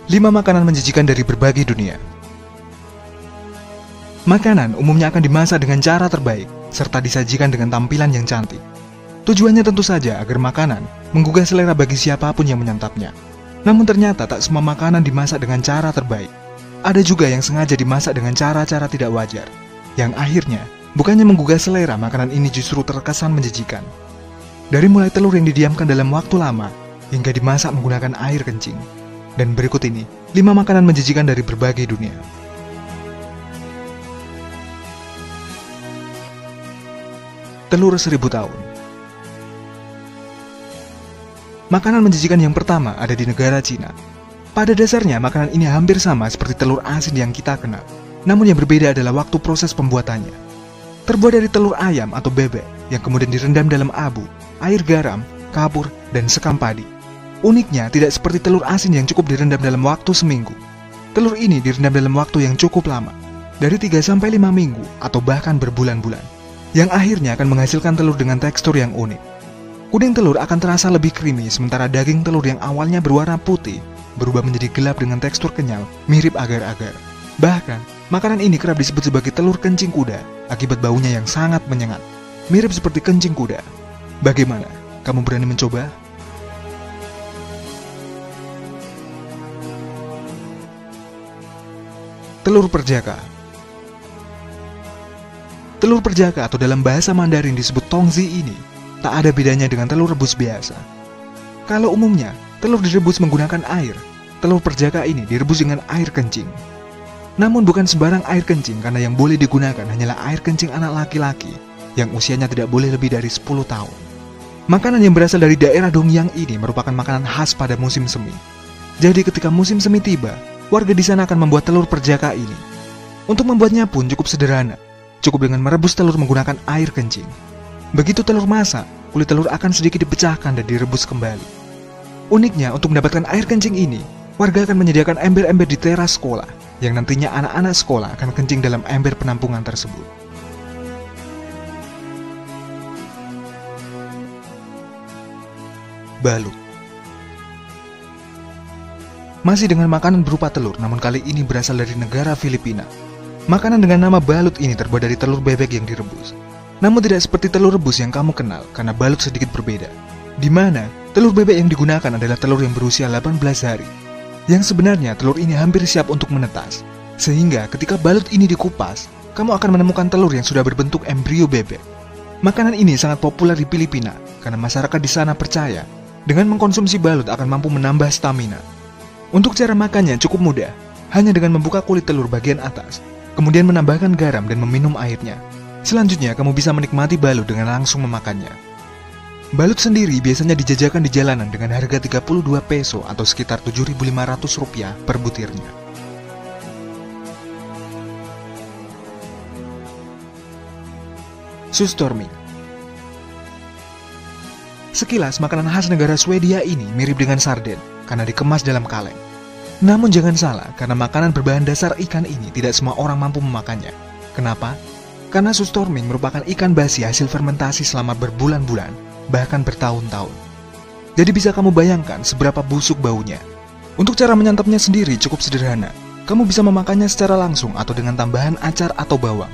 5 makanan menjijikan dari berbagai dunia. Makanan umumnya akan dimasak dengan cara terbaik, serta disajikan dengan tampilan yang cantik. Tujuannya tentu saja agar makanan menggugah selera bagi siapapun yang menyantapnya. Namun ternyata tak semua makanan dimasak dengan cara terbaik. Ada juga yang sengaja dimasak dengan cara-cara tidak wajar, yang akhirnya bukannya menggugah selera, makanan ini justru terkesan menjijikan. Dari mulai telur yang didiamkan dalam waktu lama, hingga dimasak menggunakan air kencing. Dan berikut ini 5 makanan menjijikan dari berbagai dunia. Telur 1000 tahun. Makanan menjijikan yang pertama ada di negara Cina. Pada dasarnya makanan ini hampir sama seperti telur asin yang kita kenal. Namun yang berbeda adalah waktu proses pembuatannya. Terbuat dari telur ayam atau bebek yang kemudian direndam dalam abu, air garam, kapur, dan sekam padi. Uniknya, tidak seperti telur asin yang cukup direndam dalam waktu seminggu. Telur ini direndam dalam waktu yang cukup lama, dari 3-5 minggu atau bahkan berbulan-bulan, yang akhirnya akan menghasilkan telur dengan tekstur yang unik. Kuning telur akan terasa lebih creamy, sementara daging telur yang awalnya berwarna putih berubah menjadi gelap dengan tekstur kenyal, mirip agar-agar. Bahkan, makanan ini kerap disebut sebagai telur kencing kuda akibat baunya yang sangat menyengat, mirip seperti kencing kuda. Bagaimana? Kamu berani mencoba? Telur perjaka. Telur perjaka atau dalam bahasa Mandarin disebut tongzi ini tak ada bedanya dengan telur rebus biasa. Kalau umumnya telur direbus menggunakan air, telur perjaka ini direbus dengan air kencing. Namun bukan sembarang air kencing, karena yang boleh digunakan hanyalah air kencing anak laki-laki yang usianya tidak boleh lebih dari 10 tahun. Makanan yang berasal dari daerah Dongyang ini merupakan makanan khas pada musim semi. Jadi ketika musim semi tiba, warga di sana akan membuat telur perjaka ini. Untuk membuatnya pun cukup sederhana. Cukup dengan merebus telur menggunakan air kencing. Begitu telur masak, kulit telur akan sedikit dipecahkan dan direbus kembali. Uniknya, untuk mendapatkan air kencing ini, warga akan menyediakan ember-ember di teras sekolah, yang nantinya anak-anak sekolah akan kencing dalam ember penampungan tersebut. Balut. Masih dengan makanan berupa telur, namun kali ini berasal dari negara Filipina. Makanan dengan nama balut ini terbuat dari telur bebek yang direbus. Namun tidak seperti telur rebus yang kamu kenal, karena balut sedikit berbeda. Di mana telur bebek yang digunakan adalah telur yang berusia 18 hari. Yang sebenarnya telur ini hampir siap untuk menetas. Sehingga ketika balut ini dikupas, kamu akan menemukan telur yang sudah berbentuk embrio bebek. Makanan ini sangat populer di Filipina, karena masyarakat di sana percaya dengan mengkonsumsi balut akan mampu menambah stamina. Untuk cara makannya cukup mudah, hanya dengan membuka kulit telur bagian atas, kemudian menambahkan garam dan meminum airnya. Selanjutnya kamu bisa menikmati balut dengan langsung memakannya. Balut sendiri biasanya dijajakan di jalanan dengan harga 32 peso atau sekitar 7.500 rupiah per butirnya. Surströmming. Sekilas makanan khas negara Swedia ini mirip dengan sarden karena dikemas dalam kaleng. Namun jangan salah, karena makanan berbahan dasar ikan ini tidak semua orang mampu memakannya. Kenapa? Karena surströmming merupakan ikan basi hasil fermentasi selama berbulan-bulan, bahkan bertahun-tahun. Jadi bisa kamu bayangkan seberapa busuk baunya. Untuk cara menyantapnya sendiri cukup sederhana. Kamu bisa memakannya secara langsung atau dengan tambahan acar atau bawang.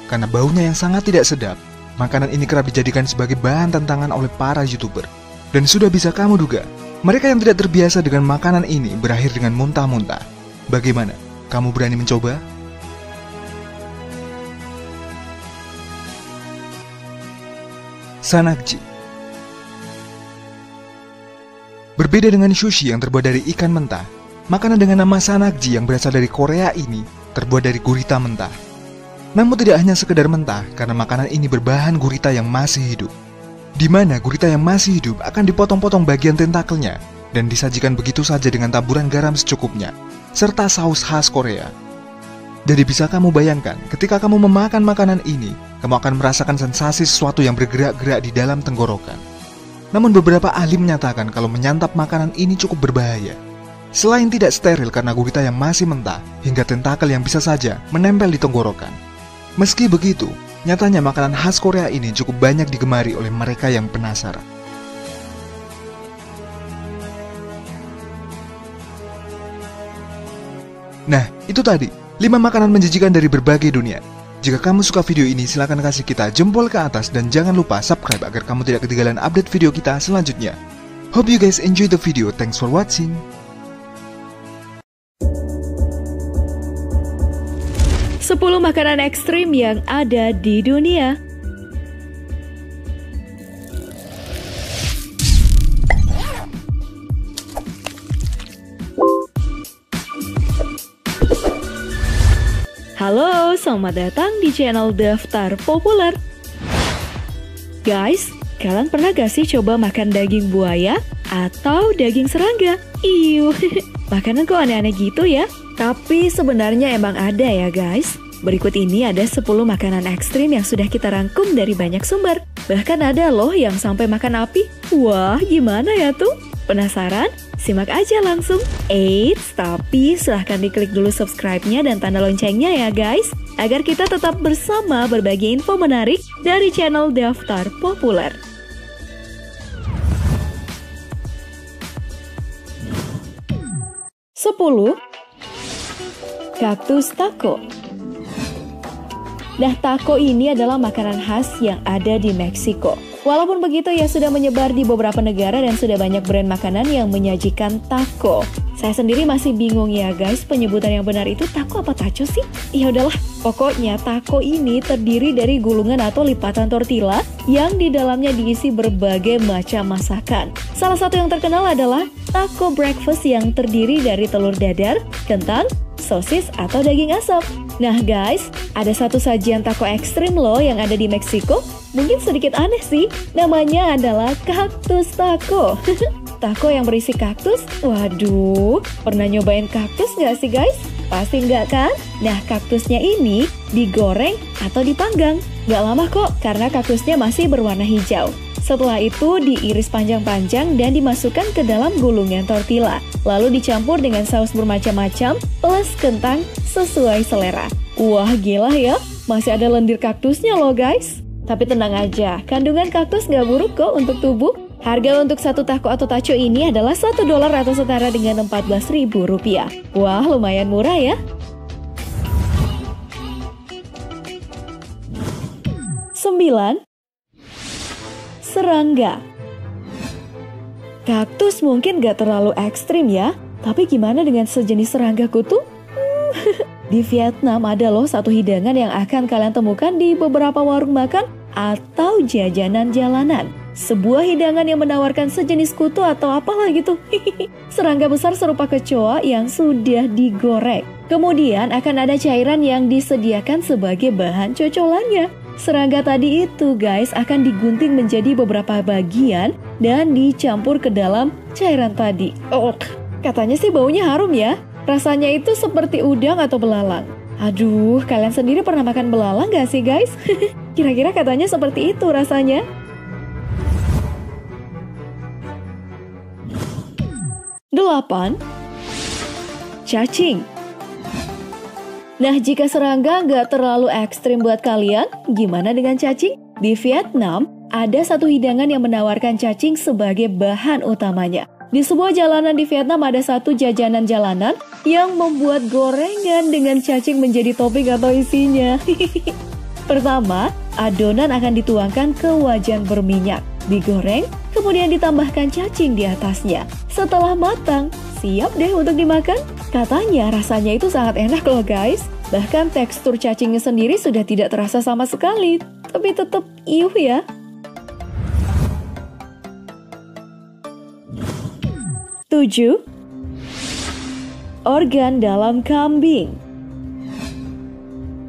Karena baunya yang sangat tidak sedap, makanan ini kerap dijadikan sebagai bahan tantangan oleh para YouTuber. Dan sudah bisa kamu duga, mereka yang tidak terbiasa dengan makanan ini berakhir dengan muntah-muntah. Bagaimana? Kamu berani mencoba? Sanakji. Berbeda dengan sushi yang terbuat dari ikan mentah, makanan dengan nama sanakji yang berasal dari Korea ini terbuat dari gurita mentah. Namun tidak hanya sekedar mentah, karena makanan ini berbahan gurita yang masih hidup. Di mana gurita yang masih hidup akan dipotong-potong bagian tentakelnya dan disajikan begitu saja dengan taburan garam secukupnya, serta saus khas Korea. Jadi bisa kamu bayangkan, ketika kamu memakan makanan ini, kamu akan merasakan sensasi sesuatu yang bergerak-gerak di dalam tenggorokan. Namun beberapa ahli menyatakan kalau menyantap makanan ini cukup berbahaya. Selain tidak steril karena gurita yang masih mentah, hingga tentakel yang bisa saja menempel di tenggorokan. Meski begitu, nyatanya makanan khas Korea ini cukup banyak digemari oleh mereka yang penasaran. Nah, itu tadi 5 makanan menjijikan dari berbagai dunia. Jika kamu suka video ini, silahkan kasih kita jempol ke atas dan jangan lupa subscribe agar kamu tidak ketinggalan update video kita selanjutnya. Hope you guys enjoy the video. Thanks for watching. Sepuluh makanan ekstrim yang ada di dunia. Halo, selamat datang di channel Daftar Populer. Guys, kalian pernah gak sih coba makan daging buaya atau daging serangga? Iuh, makanan kok aneh-aneh gitu ya? Tapi sebenarnya emang ada ya guys. Berikut ini ada 10 makanan ekstrim yang sudah kita rangkum dari banyak sumber. Bahkan ada loh yang sampai makan api. Wah, gimana ya tuh? Penasaran? Simak aja langsung. Eits, tapi silahkan diklik dulu subscribe-nya dan tanda loncengnya ya guys, agar kita tetap bersama berbagi info menarik dari channel Daftar Populer. Sepuluh, kaktus taco. Nah, taco ini adalah makanan khas yang ada di Meksiko. Walaupun begitu, ya sudah menyebar di beberapa negara dan sudah banyak brand makanan yang menyajikan taco. Saya sendiri masih bingung ya guys, penyebutan yang benar itu taco apa taco sih? Ya udahlah, pokoknya taco ini terdiri dari gulungan atau lipatan tortilla yang di dalamnya diisi berbagai macam masakan. Salah satu yang terkenal adalah taco breakfast yang terdiri dari telur dadar, kentang, sosis, atau daging asap. Nah guys, ada satu sajian taco ekstrim loh yang ada di Meksiko. Mungkin sedikit aneh sih, namanya adalah kaktus taco. Taco yang berisi kaktus? Waduh, pernah nyobain kaktus nggak sih guys? Pasti nggak kan? Nah, kaktusnya ini digoreng atau dipanggang. Nggak lama kok, karena kaktusnya masih berwarna hijau. Setelah itu diiris panjang-panjang dan dimasukkan ke dalam gulungan tortilla. Lalu dicampur dengan saus bermacam-macam plus kentang sesuai selera. Wah, gila ya, masih ada lendir kaktusnya loh guys. Tapi tenang aja, kandungan kaktus nggak buruk kok untuk tubuh. Harga untuk satu taco atau taco ini adalah $1 atau setara dengan Rp14.000. Wah, lumayan murah ya. 9. Serangga. Kaktus mungkin gak terlalu ekstrim ya, tapi gimana dengan sejenis serangga kutu? Di Vietnam ada loh satu hidangan yang akan kalian temukan di beberapa warung makan atau jajanan jalanan. Sebuah hidangan yang menawarkan sejenis kutu atau apalah gitu. Serangga besar serupa kecoa yang sudah digoreng. Kemudian akan ada cairan yang disediakan sebagai bahan cocolannya. Serangga tadi itu guys akan digunting menjadi beberapa bagian dan dicampur ke dalam cairan tadi. Oh, katanya sih baunya harum ya. Rasanya itu seperti udang atau belalang. Aduh, kalian sendiri pernah makan belalang gak sih guys? Kira-kira katanya seperti itu rasanya. 8. Cacing. Nah, jika serangga nggak terlalu ekstrim buat kalian, gimana dengan cacing? Di Vietnam, ada satu hidangan yang menawarkan cacing sebagai bahan utamanya. Di sebuah jalanan di Vietnam ada satu jajanan jalanan yang membuat gorengan dengan cacing menjadi topping atau isinya. Pertama, adonan akan dituangkan ke wajan berminyak, digoreng, kemudian ditambahkan cacing di atasnya. Setelah matang, siap deh untuk dimakan. Katanya rasanya itu sangat enak loh guys. Bahkan tekstur cacingnya sendiri sudah tidak terasa sama sekali. Tapi tetap iuh ya. 7. Organ dalam kambing.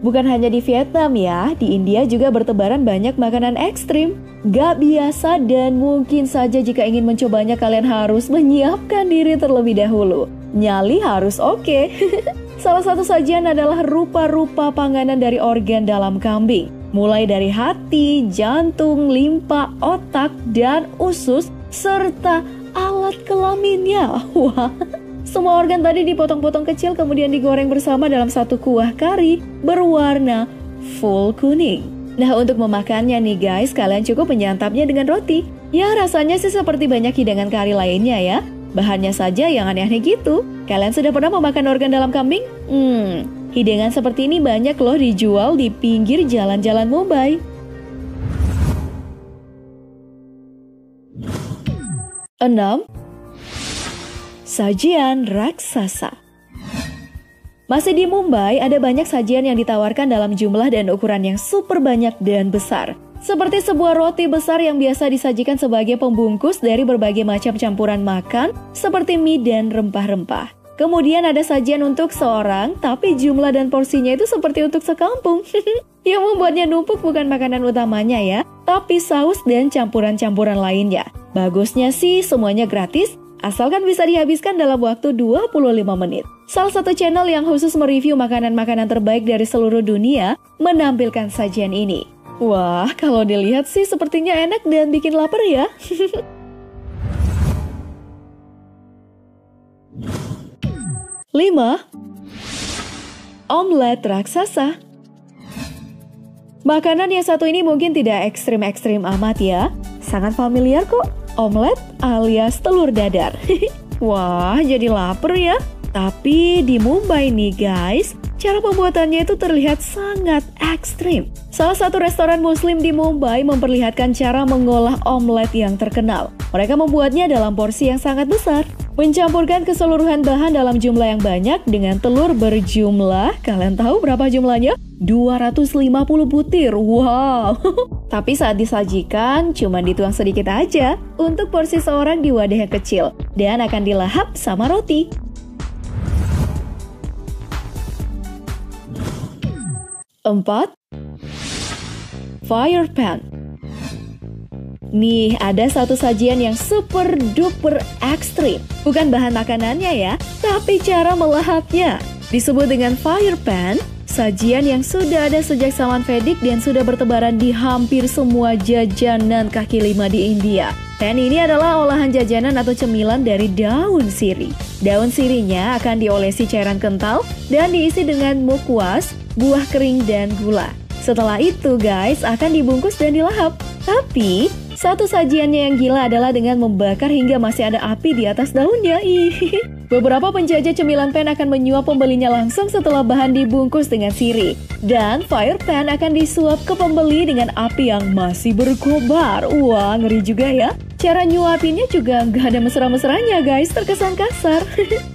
Bukan hanya di Vietnam ya, di India juga bertebaran banyak makanan ekstrim. Gak biasa dan mungkin saja jika ingin mencobanya kalian harus menyiapkan diri terlebih dahulu. Nyali harus oke. Salah satu sajian adalah rupa-rupa panganan dari organ dalam kambing. Mulai dari hati, jantung, limpa, otak, dan usus, serta alat kelaminnya. Wah. Semua organ tadi dipotong-potong kecil kemudian digoreng bersama dalam satu kuah kari berwarna full kuning. Nah, untuk memakannya nih guys, kalian cukup menyantapnya dengan roti. Ya, rasanya sih seperti banyak hidangan kari lainnya ya. Bahannya saja yang aneh-aneh gitu. Kalian sudah pernah memakan organ dalam kambing? Hidangan seperti ini banyak loh dijual di pinggir jalan-jalan Mumbai. 6. Sajian raksasa. Masih di Mumbai, ada banyak sajian yang ditawarkan dalam jumlah dan ukuran yang super banyak dan besar. Seperti sebuah roti besar yang biasa disajikan sebagai pembungkus dari berbagai macam campuran makan, seperti mie dan rempah-rempah. Kemudian ada sajian untuk seorang, tapi jumlah dan porsinya itu seperti untuk sekampung. Yang membuatnya numpuk bukan makanan utamanya ya, tapi saus dan campuran-campuran lainnya. Bagusnya sih semuanya gratis, asalkan bisa dihabiskan dalam waktu 25 menit. Salah satu channel yang khusus mereview makanan-makanan terbaik dari seluruh dunia menampilkan sajian ini. Wah, kalau dilihat sih sepertinya enak dan bikin lapar ya. 5. Omelet raksasa. Makanan yang satu ini mungkin tidak ekstrim-ekstrim amat ya. Sangat familiar kok, omelet alias telur dadar. Wah, jadi lapar ya. Tapi di Mumbai nih guys, cara pembuatannya itu terlihat sangat ekstrim. Salah satu restoran muslim di Mumbai memperlihatkan cara mengolah omelet yang terkenal. Mereka membuatnya dalam porsi yang sangat besar, mencampurkan keseluruhan bahan dalam jumlah yang banyak dengan telur berjumlah, kalian tahu berapa jumlahnya? 250 butir, wow. Tapi saat disajikan, cuma dituang sedikit aja untuk porsi seorang di wadah yang kecil dan akan dilahap sama roti. 4. Fire pan. Nih, ada satu sajian yang super duper ekstrim. Bukan bahan makanannya ya, tapi cara melahapnya. Disebut dengan fire pan, sajian yang sudah ada sejak zaman Vedic dan sudah bertebaran di hampir semua jajanan kaki lima di India. Pan ini adalah olahan jajanan atau cemilan dari daun sirih. Daun sirihnya akan diolesi cairan kental dan diisi dengan mukwas, buah kering dan gula. Setelah itu guys, akan dibungkus dan dilahap. Tapi, satu sajiannya yang gila adalah dengan membakar hingga masih ada api di atas daunnya. Beberapa penjajah cemilan pan akan menyuap pembelinya langsung setelah bahan dibungkus dengan sirih. Dan fire pan akan disuap ke pembeli dengan api yang masih berkobar. Wah, ngeri juga ya. Cara nyuapinnya juga nggak ada mesra-mesranya guys, terkesan kasar.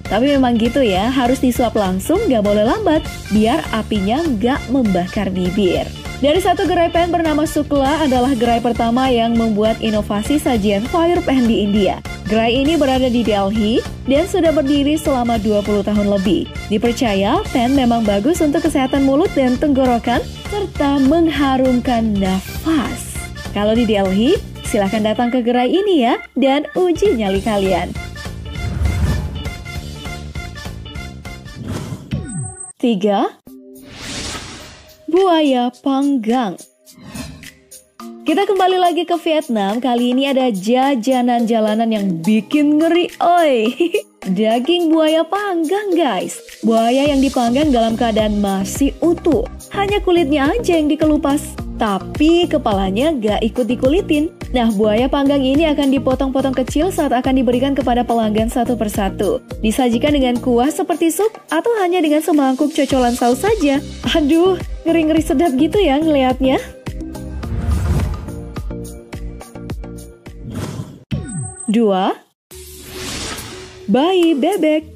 Tapi memang gitu ya, harus disuap langsung, nggak boleh lambat, biar apinya nggak membakar bibir. Dari satu gerai pan bernama Sukla adalah gerai pertama yang membuat inovasi sajian fire pan di India. Gerai ini berada di Delhi dan sudah berdiri selama 20 tahun lebih. Dipercaya, pan memang bagus untuk kesehatan mulut dan tenggorokan, serta mengharumkan nafas. Kalau di Delhi, silahkan datang ke gerai ini ya, dan uji nyali kalian. 3. Buaya panggang. Kita kembali lagi ke Vietnam, kali ini ada jajanan jalanan yang bikin ngeri, oi. Daging buaya panggang guys. Buaya yang dipanggang dalam keadaan masih utuh. Hanya kulitnya aja yang dikelupas. Tapi kepalanya gak ikut dikulitin. Nah, buaya panggang ini akan dipotong-potong kecil saat akan diberikan kepada pelanggan satu persatu. Disajikan dengan kuah seperti sup atau hanya dengan semangkuk cocolan saus saja. Aduh, ngeri-ngeri sedap gitu ya ngelihatnya. 2. Bayi bebek.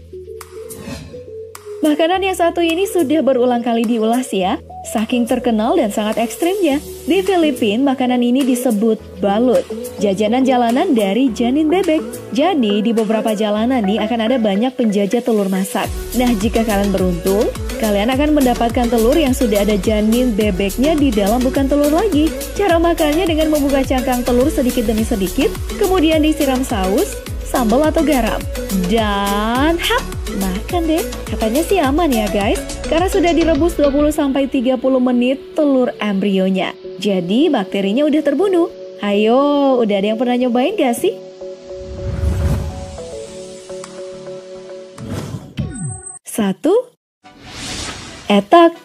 Makanan yang satu ini sudah berulang kali diulas ya, saking terkenal dan sangat ekstrimnya. Di Filipina, makanan ini disebut balut, jajanan jalanan dari janin bebek. Jadi, di beberapa jalanan nih akan ada banyak penjajah telur masak. Nah, jika kalian beruntung, kalian akan mendapatkan telur yang sudah ada janin bebeknya di dalam, bukan telur lagi. Cara makannya dengan membuka cangkang telur sedikit demi sedikit, kemudian disiram saus, sambal atau garam. Dan hap, makan deh. Katanya sih aman ya guys, karena sudah direbus 20-30 menit telur embrionya. Jadi bakterinya udah terbunuh. Ayo, udah ada yang pernah nyobain gak sih? 1. Etak.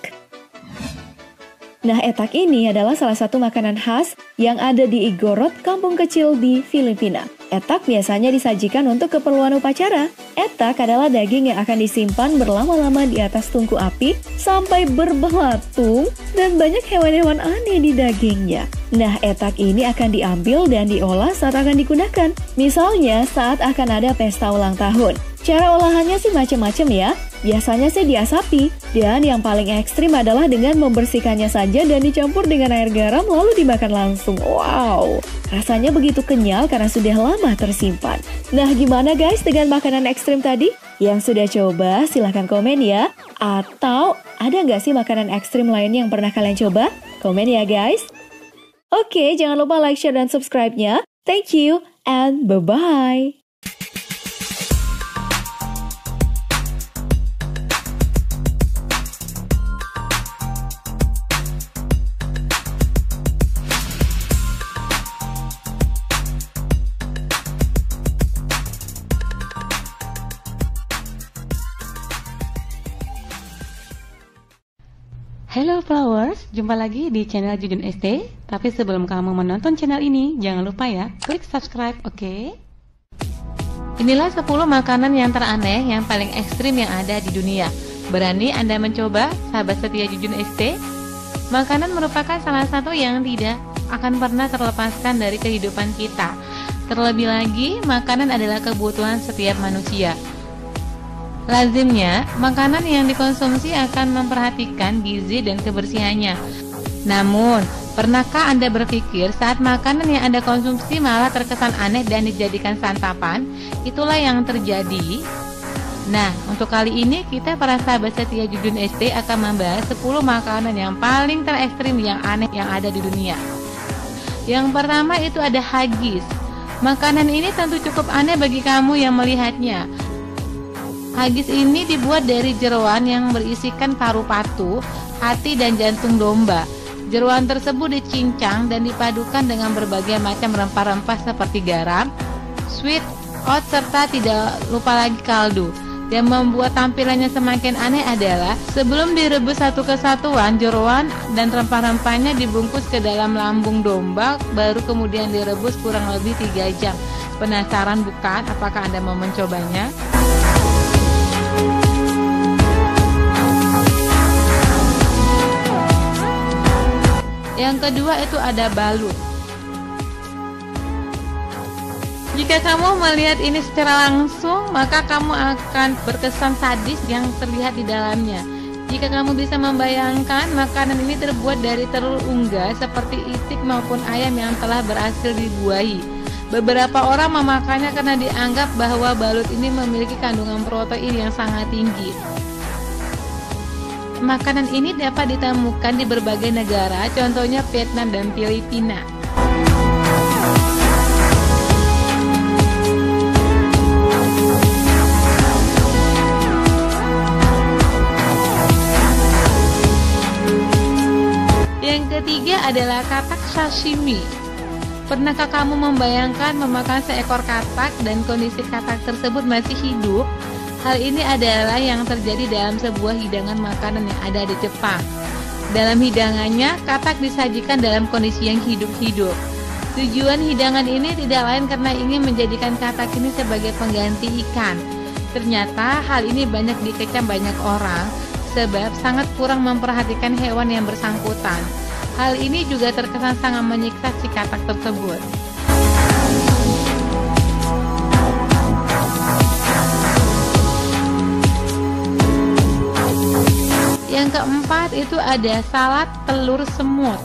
Nah, etak ini adalah salah satu makanan khas yang ada di Igorot, kampung kecil di Filipina. Etak biasanya disajikan untuk keperluan upacara. Etak adalah daging yang akan disimpan berlama-lama di atas tungku api sampai berbelatung dan banyak hewan-hewan aneh di dagingnya. Nah, etak ini akan diambil dan diolah saat akan digunakan. Misalnya saat akan ada pesta ulang tahun. Cara olahannya sih macam-macam ya. Biasanya sih diasapi, dan yang paling ekstrim adalah dengan membersihkannya saja dan dicampur dengan air garam lalu dimakan langsung. Wow, rasanya begitu kenyal karena sudah lama tersimpan. Nah, gimana guys dengan makanan ekstrim tadi? Yang sudah coba silahkan komen ya. Atau ada nggak sih makanan ekstrim lain yang pernah kalian coba? Komen ya guys. Oke, jangan lupa like, share, dan subscribe-nya. Thank you, and bye-bye. Hello Flowers, jumpa lagi di channel Jujun SD. Tapi sebelum kamu menonton channel ini, jangan lupa ya, klik subscribe, oke? Inilah 10 makanan yang teraneh yang paling ekstrim yang ada di dunia. Berani Anda mencoba, sahabat setia Jujun SD? Makanan merupakan salah satu yang tidak akan pernah terlepaskan dari kehidupan kita. Terlebih lagi, makanan adalah kebutuhan setiap manusia. Lazimnya, makanan yang dikonsumsi akan memperhatikan gizi dan kebersihannya. Namun, pernahkah Anda berpikir saat makanan yang Anda konsumsi malah terkesan aneh dan dijadikan santapan? Itulah yang terjadi. Nah, untuk kali ini kita para sahabat setia Jujun SD akan membahas 10 makanan yang paling terekstrim yang aneh yang ada di dunia. Yang pertama itu ada haggis. Makanan ini tentu cukup aneh bagi kamu yang melihatnya. Haggis ini dibuat dari jeroan yang berisikan paru patu, hati, dan jantung domba. Jeroan tersebut dicincang dan dipadukan dengan berbagai macam rempah-rempah seperti garam, sweet, oat, serta tidak lupa lagi kaldu. Yang membuat tampilannya semakin aneh adalah sebelum direbus satu kesatuan, jeroan dan rempah-rempahnya dibungkus ke dalam lambung domba, baru kemudian direbus kurang lebih 3 jam. Penasaran bukan? Apakah Anda mau mencobanya? Yang kedua itu ada balut. Jika kamu melihat ini secara langsung, maka kamu akan berkesan sadis yang terlihat di dalamnya. Jika kamu bisa membayangkan, makanan ini terbuat dari telur unggas seperti itik maupun ayam yang telah berhasil dibuahi. Beberapa orang memakannya karena dianggap bahwa balut ini memiliki kandungan protein yang sangat tinggi. Makanan ini dapat ditemukan di berbagai negara, contohnya Vietnam dan Filipina. Yang ketiga adalah katak sashimi. Pernahkah kamu membayangkan memakan seekor katak dan kondisi katak tersebut masih hidup? Hal ini adalah yang terjadi dalam sebuah hidangan makanan yang ada di Jepang. Dalam hidangannya, katak disajikan dalam kondisi yang hidup-hidup. Tujuan hidangan ini tidak lain karena ingin menjadikan katak ini sebagai pengganti ikan. Ternyata hal ini banyak dikecam banyak orang, sebab sangat kurang memperhatikan hewan yang bersangkutan. Hal ini juga terkesan sangat menyiksa si katak tersebut. Yang keempat itu ada salad telur semut.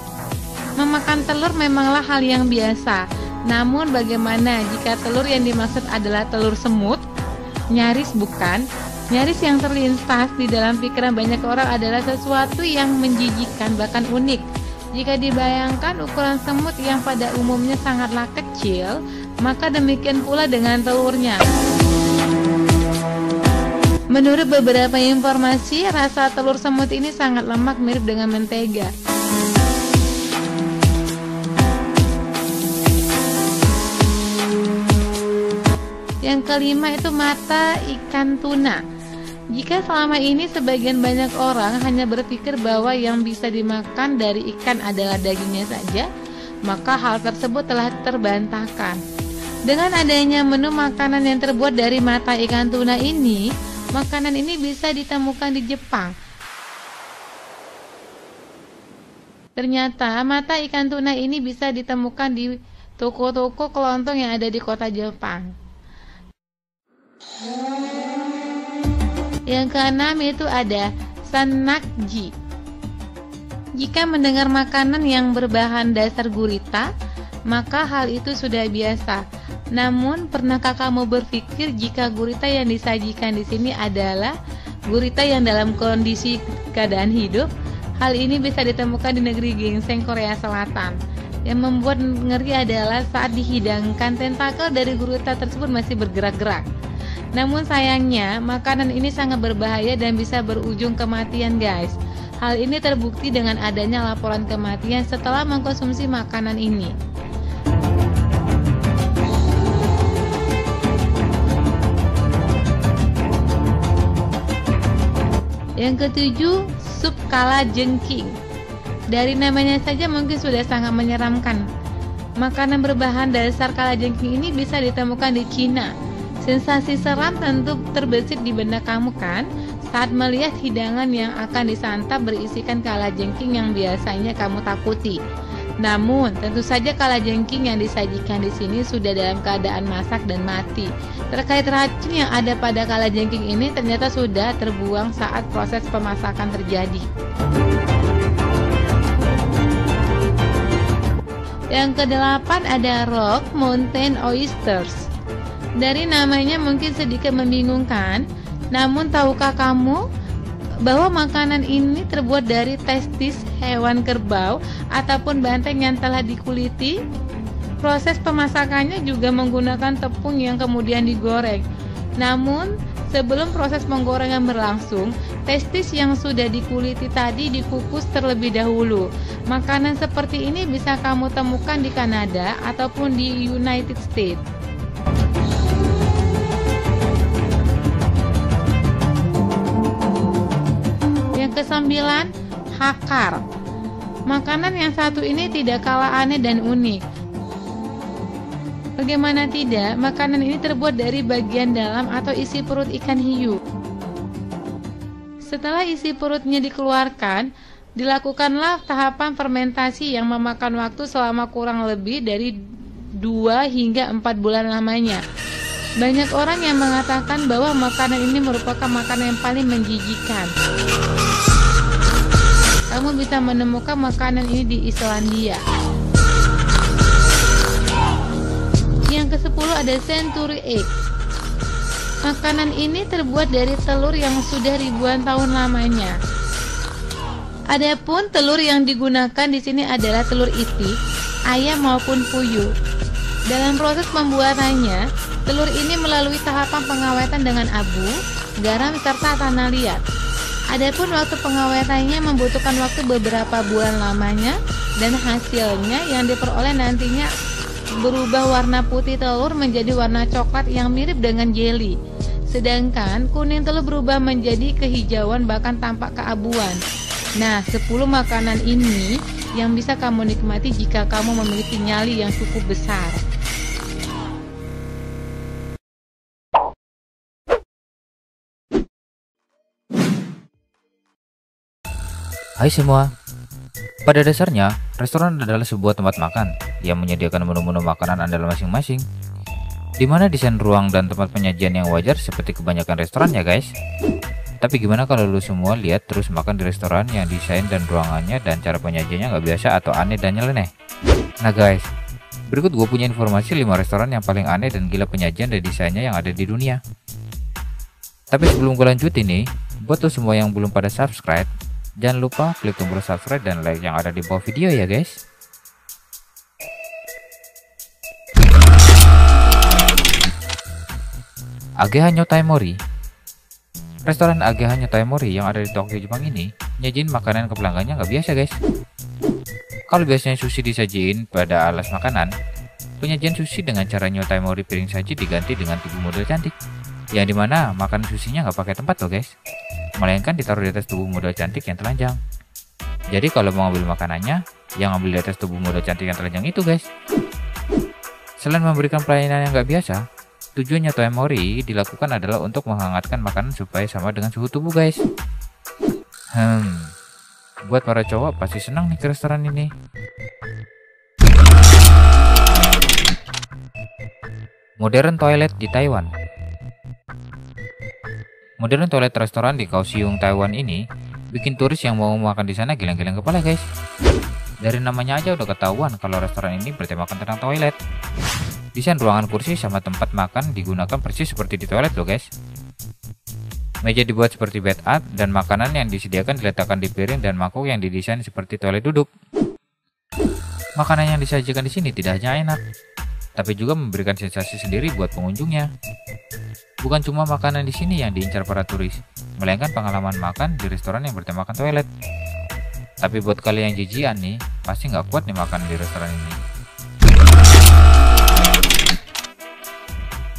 Memakan telur memanglah hal yang biasa. Namun bagaimana jika telur yang dimaksud adalah telur semut? Nyaris bukan. Nyaris yang terlintas di dalam pikiran banyak orang adalah sesuatu yang menjijikkan bahkan unik. Jika dibayangkan ukuran semut yang pada umumnya sangatlah kecil, maka demikian pula dengan telurnya. Menurut beberapa informasi, rasa telur semut ini sangat lemak mirip dengan mentega. Yang kelima itu mata ikan tuna. Jika selama ini sebagian banyak orang hanya berpikir bahwa yang bisa dimakan dari ikan adalah dagingnya saja, maka hal tersebut telah terbantahkan. Dengan adanya menu makanan yang terbuat dari mata ikan tuna ini, makanan ini bisa ditemukan di Jepang. Ternyata mata ikan tuna ini bisa ditemukan di toko-toko kelontong yang ada di kota Jepang. Yang keenam itu ada sanakji. Jika mendengar makanan yang berbahan dasar gurita, maka hal itu sudah biasa. Namun, pernahkah kamu berpikir jika gurita yang disajikan di sini adalah gurita yang dalam kondisi keadaan hidup? Hal ini bisa ditemukan di negeri ginseng Korea Selatan. Yang membuat ngeri adalah saat dihidangkan, tentakel dari gurita tersebut masih bergerak-gerak. Namun sayangnya, makanan ini sangat berbahaya dan bisa berujung kematian, guys. Hal ini terbukti dengan adanya laporan kematian setelah mengkonsumsi makanan ini. Yang ketujuh, sup kalajengking. Dari namanya saja mungkin sudah sangat menyeramkan. Makanan berbahan dasar kalajengking ini bisa ditemukan di Cina. Sensasi seram tentu terbesit di benak kamu kan, saat melihat hidangan yang akan disantap berisikan kalajengking yang biasanya kamu takuti. Namun, tentu saja kalajengking yang disajikan di sini sudah dalam keadaan masak dan mati. Terkait racun yang ada pada kalajengking ini ternyata sudah terbuang saat proses pemasakan terjadi. Yang kedelapan ada Rock Mountain Oysters. Dari namanya mungkin sedikit membingungkan, namun tahukah kamu bahwa makanan ini terbuat dari testis hewan kerbau ataupun banteng yang telah dikuliti? Proses pemasakannya juga menggunakan tepung yang kemudian digoreng. Namun, sebelum proses penggorengan berlangsung, testis yang sudah dikuliti tadi dikukus terlebih dahulu. Makanan seperti ini bisa kamu temukan di Kanada ataupun di United States. Kesembilan, hakar. Makanan yang satu ini tidak kalah aneh dan unik. Bagaimana tidak, makanan ini terbuat dari bagian dalam atau isi perut ikan hiu. Setelah isi perutnya dikeluarkan, dilakukanlah tahapan fermentasi yang memakan waktu selama kurang lebih dari 2 hingga 4 bulan lamanya. Banyak orang yang mengatakan bahwa makanan ini merupakan makanan yang paling menjijikan. Kamu bisa menemukan makanan ini di Islandia. Yang ke-10 ada century egg. Makanan ini terbuat dari telur yang sudah ribuan tahun lamanya. Adapun telur yang digunakan di sini adalah telur itik, ayam maupun puyuh. Dalam proses pembuatannya, telur ini melalui tahapan pengawetan dengan abu, garam serta tanah liat. Adapun waktu pengawetannya membutuhkan waktu beberapa bulan lamanya dan hasilnya yang diperoleh nantinya berubah warna putih telur menjadi warna coklat yang mirip dengan jelly. Sedangkan kuning telur berubah menjadi kehijauan bahkan tampak keabuan. Nah, 10 makanan ini yang bisa kamu nikmati jika kamu memiliki nyali yang cukup besar. Hai semua, pada dasarnya restoran adalah sebuah tempat makan yang menyediakan menu-menu makanan andalan masing-masing, di mana desain ruang dan tempat penyajian yang wajar seperti kebanyakan restoran ya guys. Tapi gimana kalau lu semua lihat terus makan di restoran yang desain dan ruangannya dan cara penyajiannya nggak biasa atau aneh dan nyeleneh? Nah guys, berikut gue punya informasi 5 restoran yang paling aneh dan gila penyajian dan desainnya yang ada di dunia. Tapi sebelum gue lanjut ini, buat lo semua yang belum pada subscribe, jangan lupa klik tombol subscribe dan like yang ada di bawah video ya guys. Age Hanyo Taimori. Restoran Age Hanyo Taimori yang ada di Tokyo, Jepang ini nyajin makanan ke pelanggannya nggak biasa guys. Kalau biasanya sushi disajiin pada alas makanan, penyajian sushi dengan cara Hanyo Taimori piring saji diganti dengan tubuh model cantik, yang dimana makanan sushinya nggak pakai tempat loh guys, melainkan ditaruh di atas tubuh model cantik yang telanjang. Jadi kalau mau ngambil makanannya, yang ngambil di atas tubuh model cantik yang telanjang itu guys. Selain memberikan pelayanan yang nggak biasa, tujuannya Toemori dilakukan adalah untuk menghangatkan makanan supaya sama dengan suhu tubuh guys. Buat para cowok pasti senang nih ke restoran ini. Modern toilet di Taiwan. Modern toilet restoran di Kaohsiung, Taiwan ini bikin turis yang mau makan di sana geleng-geleng kepala guys. Dari namanya aja udah ketahuan kalau restoran ini bertemakan tentang toilet. Desain ruangan kursi sama tempat makan digunakan persis seperti di toilet loh guys. Meja dibuat seperti bed art dan makanan yang disediakan diletakkan di piring dan mangkuk yang didesain seperti toilet duduk. Makanan yang disajikan di sini tidak hanya enak, tapi juga memberikan sensasi sendiri buat pengunjungnya. Bukan cuma makanan di sini yang diincar para turis, melainkan pengalaman makan di restoran yang bertemakan toilet. Tapi buat kalian yang jijian nih, pasti nggak kuat nih makan di restoran ini.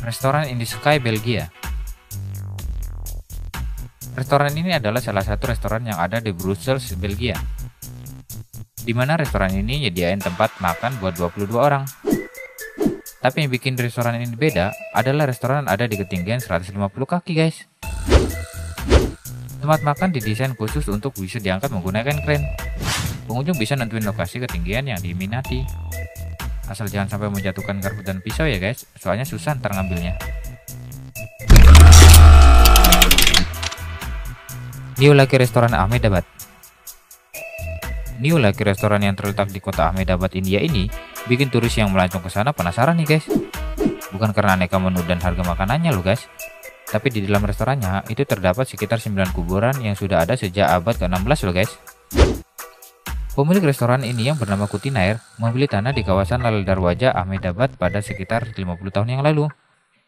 Restoran In the Sky, Belgia. Restoran ini adalah salah satu restoran yang ada di Brussels, Belgia, di mana restoran ini nyediain tempat makan buat 22 orang. Tapi yang bikin restoran ini beda adalah restoran ada di ketinggian 150 kaki guys. Tempat makan didesain khusus untuk bisa diangkat menggunakan kren. Pengunjung bisa nentuin lokasi ketinggian yang diminati. Asal jangan sampai menjatuhkan garpu dan pisau ya guys, soalnya susah ntar ngambilnya. New Lucky Restoran Ahmedabad. New Lucky Restoran yang terletak di kota Ahmedabad, India ini bikin turis yang melancong ke sana penasaran nih guys. Bukan karena aneka menu dan harga makanannya loh guys, tapi di dalam restorannya itu terdapat sekitar 9 kuburan yang sudah ada sejak abad ke-16 loh guys. Pemilik restoran ini yang bernama Kutinair membeli tanah di kawasan Lal Darwaja, Ahmedabad pada sekitar 50 tahun yang lalu.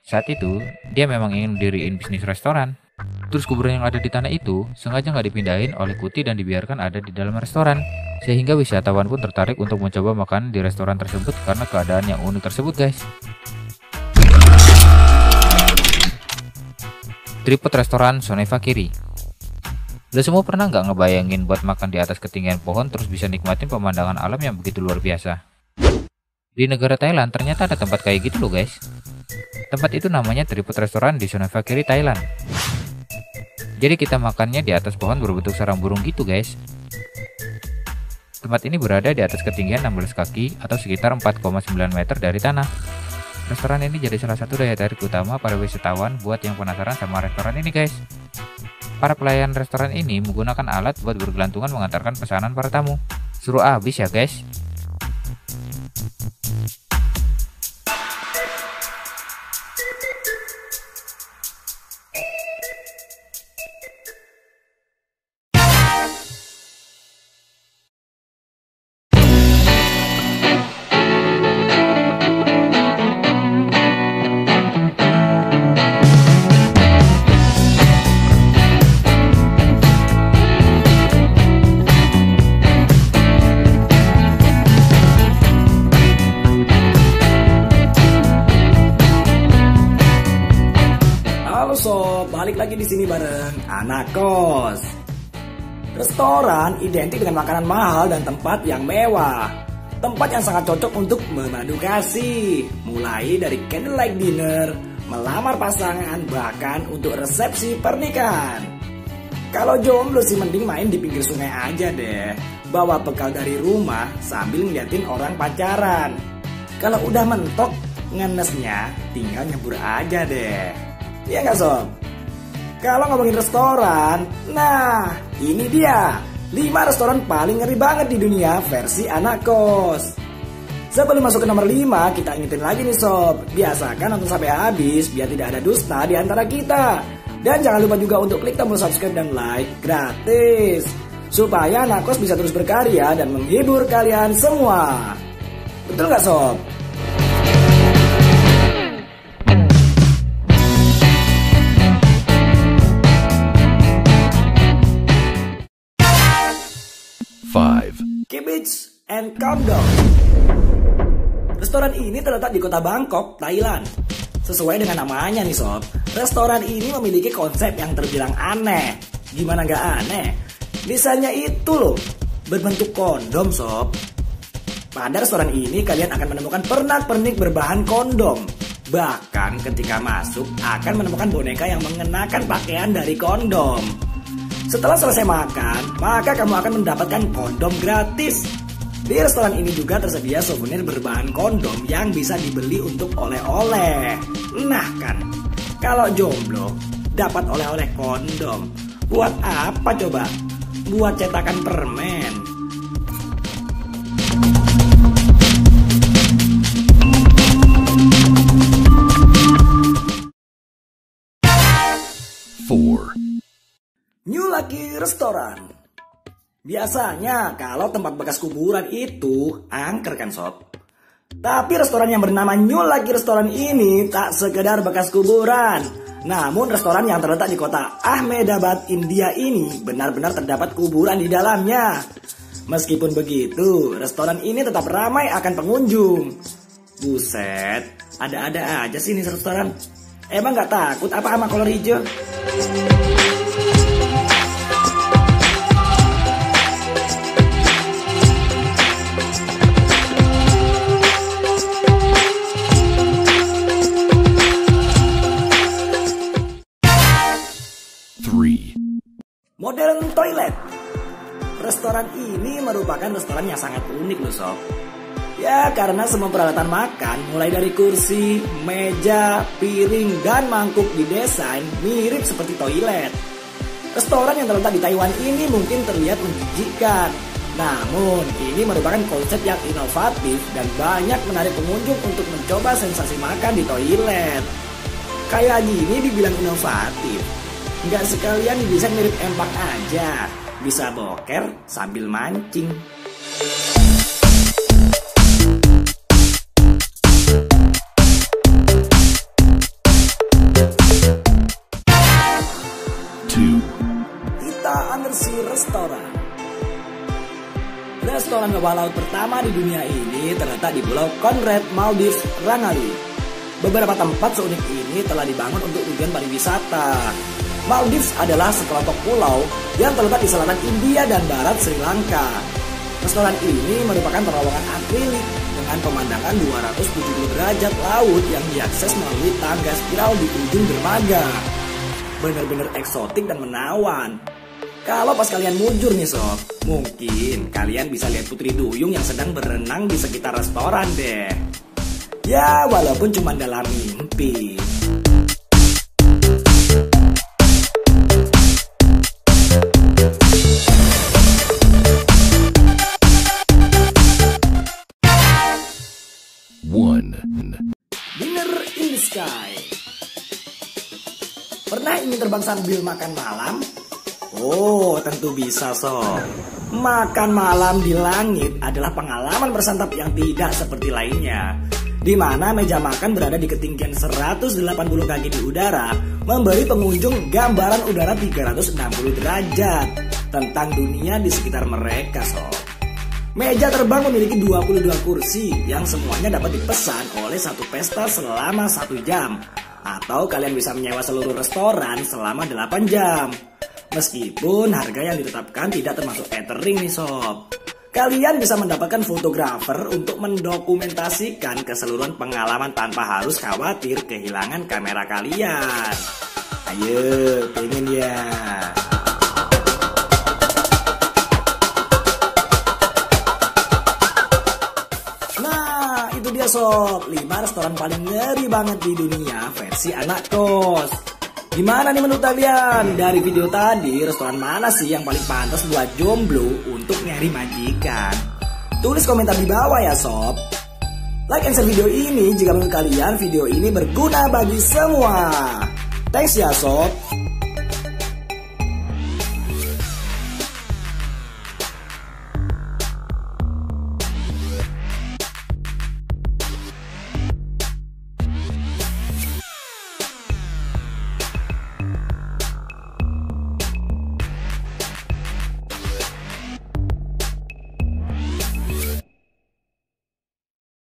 Saat itu, dia memang ingin mendiriin bisnis restoran. Terus kuburan yang ada di tanah itu sengaja nggak dipindahin oleh Kuti dan dibiarkan ada di dalam restoran, sehingga wisatawan pun tertarik untuk mencoba makan di restoran tersebut karena keadaan yang unik tersebut guys. Tripod restoran Soneva Kiri. Lo semua pernah nggak ngebayangin buat makan di atas ketinggian pohon terus bisa nikmatin pemandangan alam yang begitu luar biasa? Di negara Thailand ternyata ada tempat kayak gitu loh guys. Tempat itu namanya Tripod Restoran di Soneva Kiri, Thailand. Jadi kita makannya di atas pohon berbentuk sarang burung gitu guys. Tempat ini berada di atas ketinggian 16 kaki atau sekitar 4,9 meter dari tanah. Restoran ini jadi salah satu daya tarik utama para wisatawan buat yang penasaran sama restoran ini guys. Para pelayan restoran ini menggunakan alat buat bergelantungan mengantarkan pesanan para tamu. Seru abis ya guys. Sob, balik lagi di sini bareng Anak Kos. Restoran identik dengan makanan mahal dan tempat yang mewah. Tempat yang sangat cocok untuk memadu kasih, mulai dari candlelight dinner, melamar pasangan, bahkan untuk resepsi pernikahan. Kalau jomblo sih mending main di pinggir sungai aja deh, bawa bekal dari rumah sambil ngeliatin orang pacaran. Kalau udah mentok ngenesnya, tinggal nyebur aja deh. Iya nggak sob? Kalau ngomongin restoran, nah ini dia 5 restoran paling ngeri banget di dunia versi Anak Kos. Sebelum masuk ke nomor 5, kita ingetin lagi nih sob, biasakan nonton sampai habis biar tidak ada dusta di antara kita. Dan jangan lupa juga untuk klik tombol subscribe dan like gratis, supaya Anak Kos bisa terus berkarya dan menghibur kalian semua. Betul nggak sob? Keep it and calm down. Restoran ini terletak di kota Bangkok, Thailand. Sesuai dengan namanya nih sob, restoran ini memiliki konsep yang terbilang aneh. Gimana nggak aneh? Desainnya itu loh, berbentuk kondom sob. Pada restoran ini kalian akan menemukan pernak-pernik berbahan kondom. Bahkan ketika masuk akan menemukan boneka yang mengenakan pakaian dari kondom. Setelah selesai makan, maka kamu akan mendapatkan kondom gratis. Di restoran ini juga tersedia souvenir berbahan kondom yang bisa dibeli untuk oleh-oleh. Nah kan, kalau jomblo dapat oleh-oleh kondom, buat apa coba? Buat cetakan permen. New Lucky Restoran. Biasanya kalau tempat bekas kuburan itu angker kan sob. Tapi restoran yang bernama New Lucky Restoran ini tak sekedar bekas kuburan. Namun restoran yang terletak di kota Ahmedabad, India ini benar-benar terdapat kuburan di dalamnya. Meskipun begitu, restoran ini tetap ramai akan pengunjung. Buset, ada-ada aja sih ini restoran. Emang gak takut apa sama kolor hijau? Modern Toilet. Restoran ini merupakan restoran yang sangat unik loh sob. Ya karena semua peralatan makan mulai dari kursi, meja, piring, dan mangkuk didesain mirip seperti toilet. Restoran yang terletak di Taiwan ini mungkin terlihat menjijikkan. Namun ini merupakan konsep yang inovatif dan banyak menarik pengunjung untuk mencoba sensasi makan di toilet. Kayak gini dibilang inovatif. Nggak sekalian bisa mirip empak aja. Bisa boker sambil mancing. Kita Undersea Restoran. Restoran bawah laut pertama di dunia ini terletak di Pulau Conrad, Maldives, Rangali. Beberapa tempat seunik ini telah dibangun untuk tujuan pariwisata. Maldives adalah sekelompok pulau yang terletak di selatan India dan barat Sri Lanka. Restoran ini merupakan terowongan akrilik dengan pemandangan 270 derajat laut yang diakses melalui tangga spiral di ujung dermaga. Bener-bener eksotik dan menawan. Kalau pas kalian mujur nih sob, mungkin kalian bisa lihat Putri Duyung yang sedang berenang di sekitar restoran deh. Ya walaupun cuma dalam mimpi. Dinner in the Sky. Pernah ingin terbang sambil makan malam? Oh, tentu bisa sob. Makan malam di langit adalah pengalaman bersantap yang tidak seperti lainnya, di mana meja makan berada di ketinggian 180 kaki di udara, memberi pengunjung gambaran udara 360 derajat tentang dunia di sekitar mereka sob. Meja terbang memiliki 22 kursi yang semuanya dapat dipesan oleh satu pesta selama 1 jam. Atau kalian bisa menyewa seluruh restoran selama 8 jam. Meskipun harga yang ditetapkan tidak termasuk catering nih sob. Kalian bisa mendapatkan fotografer untuk mendokumentasikan keseluruhan pengalaman tanpa harus khawatir kehilangan kamera kalian. Ayo, pengen ya? Dia sob, 5 restoran paling ngeri banget di dunia versi anak kos. Gimana nih menurut kalian? Dari video tadi, restoran mana sih yang paling pantas buat jomblo untuk nyari majikan? Tulis komentar di bawah ya sob. Like and share video ini jika menurut kalian video ini berguna bagi semua. Thanks ya sob.